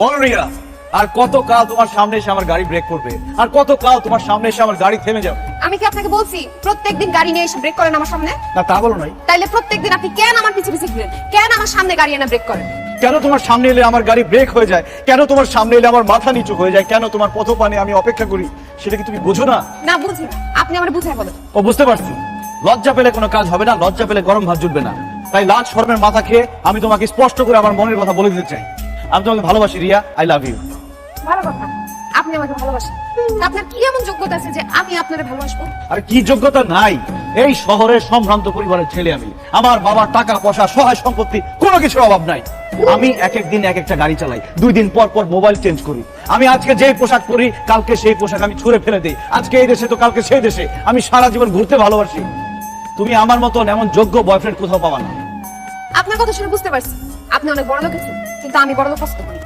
বলো রিয়া, আর কত কাল তোমার সামনে এসে আমার গাড়ি ব্রেক করবে? আর কত কাল তোমার সামনে এসে আমার গাড়ি থেমে যাবে? আমি কি আপনাকে বলছি প্রত্যেকদিন গাড়ি নিয়ে এসে ব্রেক করেন আমার সামনে? না তা বলো নাই। তাইলে প্রত্যেকদিন আপনি কেন আমার পিছে পিছে ঘুরেন? কেন আমার সামনে গাড়ি এনে ব্রেক করেন? কেন তোমার সামনে এলে আমার গাড়ি ব্রেক হয়ে যায়? কেন তোমার সামনে এলে আমার মাথা নিচু হয়ে যায়? কেন তোমার পথপানে আমি অপেক্ষা করি? সেটা কি তুমি বোঝো না? না বুঝি না, আপনি আমার বুঝাই বলেন। ও বুঝতে পারছি, লজ্জা পেলে কোনো কাজ হবে না, লজ্জা পেলে গরম ভাত জুটবে না। তাই লাজ শরমের মাথা খেয়ে আমি তোমাকে স্পষ্ট করে আমার মনের কথা বলে দিতে চাই। আমি তোমাকে ভালোবাসি রিয়া, আই লাভ ইউ। ভালো কথা, আপনি আমাকে ভালোবাসেন। তা আপনার কি এমন যোগ্যতা আছে যে আমি আপনারে ভালোবাসবো? আর কি যোগ্যতা নাই? এই শহরের সম্ভ্রান্ত পরিবারের ছেলে আমি। আমার বাবার টাকা পয়সা সহায় সম্পত্তি কোনো কিছুর অভাব নাই। আমি এক এক দিন এক একটা গাড়ি চালাই, 2 দিন পর পর মোবাইল চেঞ্জ করি। আমি আজকে যেই পোশাক পরি কালকে সেই পোশাক আমি ছুঁড়ে ফেলে দিই। আজকে এই দেশে তো কালকে সেই দেশে। আমি সারা জীবন ঘুরতে ভালোবাসি। তুমি আমার মতন এমন যোগ্য বয়ফ্রেন্ড কোথাও পাবা না। আপনার কথা শুনে বুঝতে পারছি আপনি অনেক বড় লোক আছেন, কিন্তু আমি বড় লোক পছন্দ করি।